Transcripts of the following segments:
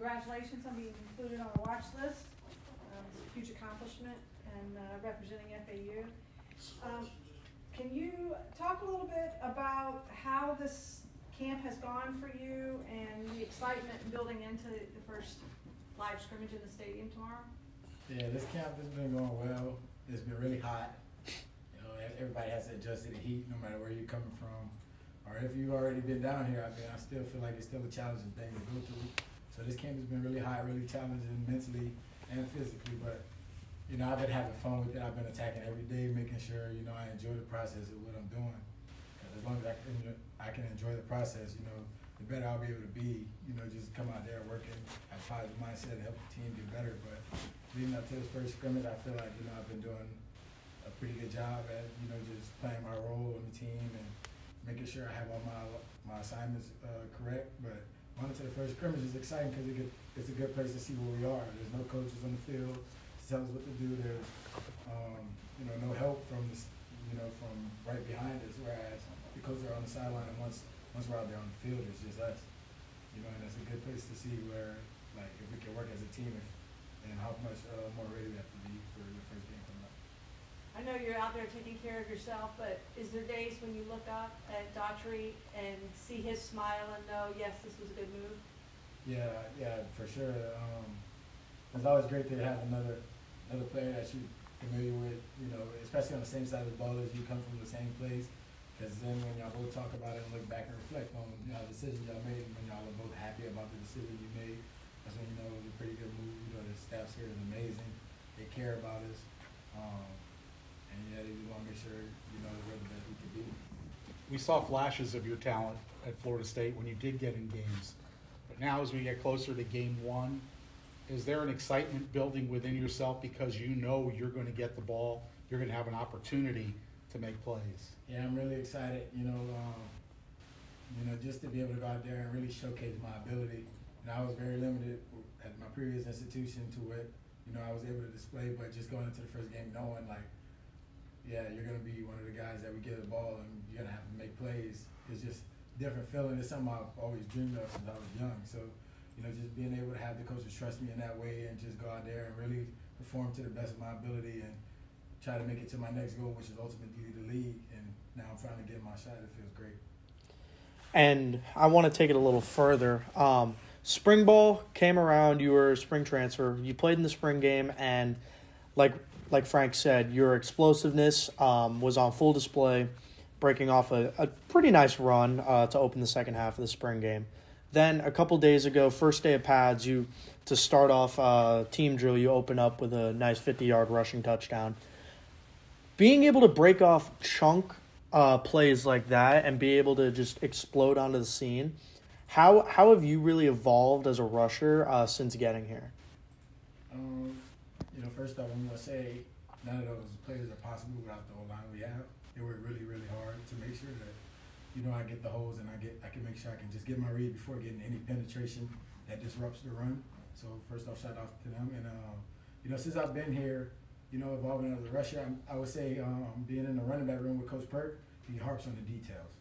congratulations on being included on the watch list. It's a huge accomplishment and representing FAU. Can you talk a little bit about how this camp has gone for you and the excitement building into the first live scrimmage in the stadium tomorrow? Yeah, this camp has been going well. It's been really hot. You know, everybody has to adjust to the heat no matter where you're coming from. Or if you've already been down here, I mean, I still feel like it's still a challenging thing to go through. So this camp has been really hot, really challenging mentally and physically. But, you know, I've been having fun with it. I've been attacking every day, making sure, you know, I enjoy the process of what I'm doing. Because as long as I can enjoy the process, you know, the better I'll be able to be, you know, just come out there working, have a positive mindset, and help the team get better. But leading up to this first scrimmage, I feel like, you know, I've been doing a pretty good job at, you know, just playing my role on the team and making sure I have all my assignments correct. But going into the first scrimmage is exciting because it's a good place to see where we are. There's no coaches on the field to tell us what to do. There's, you know, no help from this, you know, from right behind us. Whereas the coaches are on the sideline, and once we're out there on the field, it's just us. You know, and it's a good place to see where, like, if we can work as a team and how much more ready we have to be for the first game coming up. I know you're out there taking care of yourself, but is there days when you look up at Daughtry and see his smile and know, yes, this was a good move? Yeah, for sure. It's always great to have another player that you're familiar with, you know, especially on the same side of the ball as you, come from the same place. Because then when y'all both talk about it and look back and reflect on, you know, the decision y'all made, and when y'all are both happy about the decision you made, that's when you know it was a pretty good move. You know, the staff's here is amazing. They care about us. And yeah, they just want to make sure, you know, we're the best we can be. We saw flashes of your talent at Florida State when you did get in games. But now as we get closer to game one, is there an excitement building within yourself because you know you're going to get the ball, you're going to have an opportunity to make plays? Yeah, I'm really excited, you know, just to be able to go out there and really showcase my ability. And I was very limited at my previous institution to what, you know, I was able to display, but just going into the first game knowing, like, yeah, you're going to be one of the guys that we get the ball and you're going to have to make plays. It's just a different feeling. It's something I've always dreamed of since I was young. So, you know, just being able to have the coaches trust me in that way and just go out there and really perform to the best of my ability and try to make it to my next goal, which is ultimately the league. And now I'm finally getting my shot. It feels great. And I want to take it a little further. Spring ball came around. You were a spring transfer. You played in the spring game, and like Frank said, your explosiveness was on full display, breaking off a pretty nice run to open the second half of the spring game. Then a couple days ago, first day of pads, to start off team drill, you open up with a nice 50-yard rushing touchdown. Being able to break off chunk plays like that and be able to just explode onto the scene, how have you really evolved as a rusher since getting here? You know, first off, I'm going to say none of those plays are possible without the O-line we have. They work really, really hard to make sure that, you know, I get the holes and I can make sure I can just get my read before getting any penetration that disrupts the run. So first off, shout out to them. And, you know, since I've been here, you know, evolving as a rusher, I would say being in the running back room with Coach Perk, he harps on the details.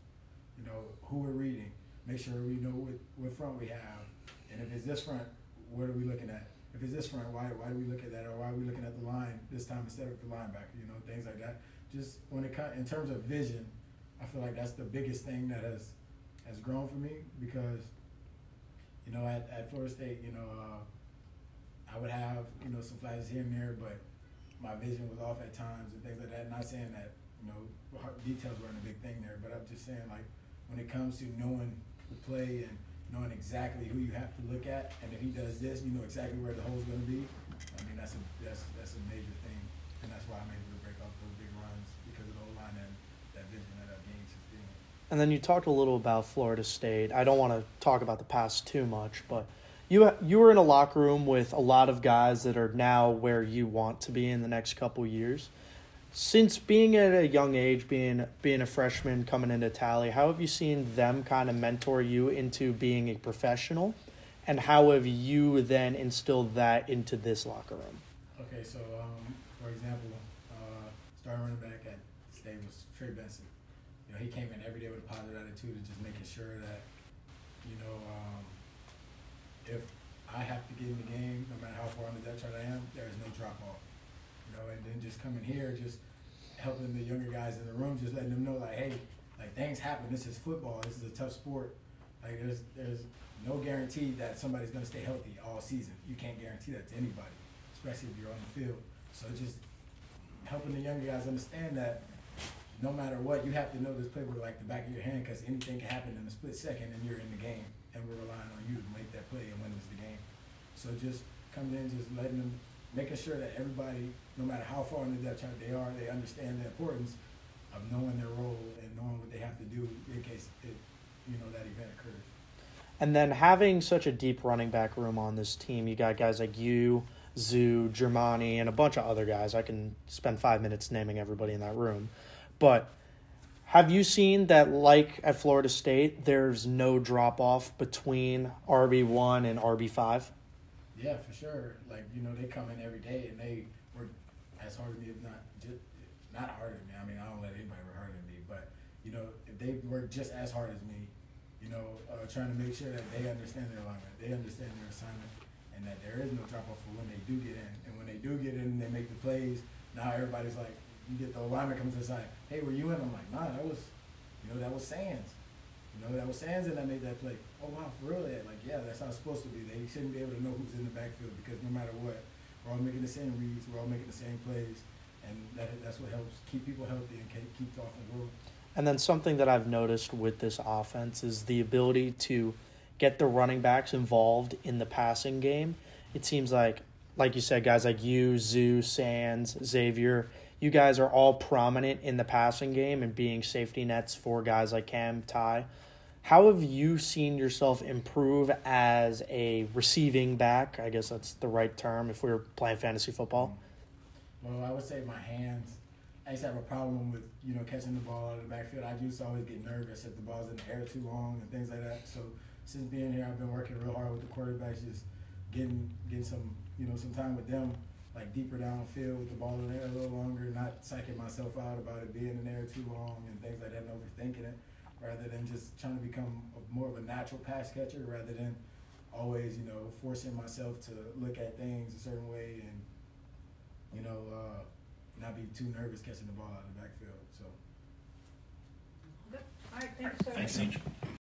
You know, who we're reading, make sure we know what front we have. And if it's this front, what are we looking at? If it's this front, why do we look at that? Or why are we looking at the line this time instead of the linebacker? You know, things like that. Just when it comes in terms of vision, I feel like that's the biggest thing that has grown for me because, you know, at Florida State, you know, I would have, you know, some flashes here and there, but my vision was off at times and things like that. Not saying that, you know, details weren't a big thing there, but I'm just saying, like, when it comes to knowing the play and knowing exactly who you have to look at, and if he does this, you know exactly where the hole's going to be. I mean, that's a major thing, and that's why I'm able to break off those big runs because of the O-line and that vision that I've gained since being here. And then you talked a little about Florida State. I don't want to talk about the past too much, but you were in a locker room with a lot of guys that are now where you want to be in the next couple years. Since being at a young age, being a freshman coming into Tally, how have you seen them kind of mentor you into being a professional, and how have you then instilled that into this locker room? Okay, so for example, starting running back at State was Trey Benson. You know, he came in every day with a positive attitude of just making sure that, you know, if I have to get in the game, no matter how far on the depth chart I am, there is no drop off. You know, and then just coming here, just helping the younger guys in the room, just letting them know, like, hey, like, things happen. This is football. This is a tough sport. Like, there's no guarantee that somebody's going to stay healthy all season. You can't guarantee that to anybody, especially if you're on the field. So just helping the younger guys understand that no matter what, you have to know this playbook like the back of your hand, because anything can happen in a split second and you're in the game, and we're relying on you to make that play and win us the game. So just coming in, just letting them, making sure that everybody, no matter how far in the depth chart they are, they understand the importance of knowing their role and knowing what they have to do in case that event occurs. And then having such a deep running back room on this team, you got guys like you, Zoo, Germani, and a bunch of other guys. I can spend 5 minutes naming everybody in that room. But have you seen that, like at Florida State, there's no drop-off between RB1 and RB5? Yeah, for sure. Like, they come in every day, and they work as hard as me, if not harder than me. I mean, I don't let anybody work harder than me. But, if they work just as hard as me, trying to make sure that they understand their alignment, they understand their assignment, and that there is no drop-off for when they do get in. And when they do get in and they make the plays, now everybody's like, you get the lineman comes to the side, hey, were you in? I'm like, nah, that was Sands. That was Sands and I made that play. Oh, wow, for real? Like, yeah, that's how it's supposed to be. They shouldn't be able to know who's in the backfield, because no matter what, we're all making the same reads, we're all making the same plays, and that's what helps keep people healthy and keep the offense rolling. And then something that I've noticed with this offense is the ability to get the running backs involved in the passing game. It seems like you said, guys like you, Zoo, Sands, Xavier, you guys are all prominent in the passing game and being safety nets for guys like Cam, Ty. How have you seen yourself improve as a receiving back? I guess that's the right term if we were playing fantasy football. Well, I would say my hands. I used to have a problem with, catching the ball out of the backfield. I used to always get nervous if the ball's in the air too long and things like that. So since being here, I've been working real hard with the quarterbacks, just getting some, some time with them, like deeper downfield with the ball in the air a little longer, not psyching myself out about it being in the air too long and things like that, and overthinking it, rather than just trying to become more of a natural pass catcher rather than always, forcing myself to look at things a certain way and, not be too nervous catching the ball out of the backfield. So. All right, thank you so much. Thanks, H.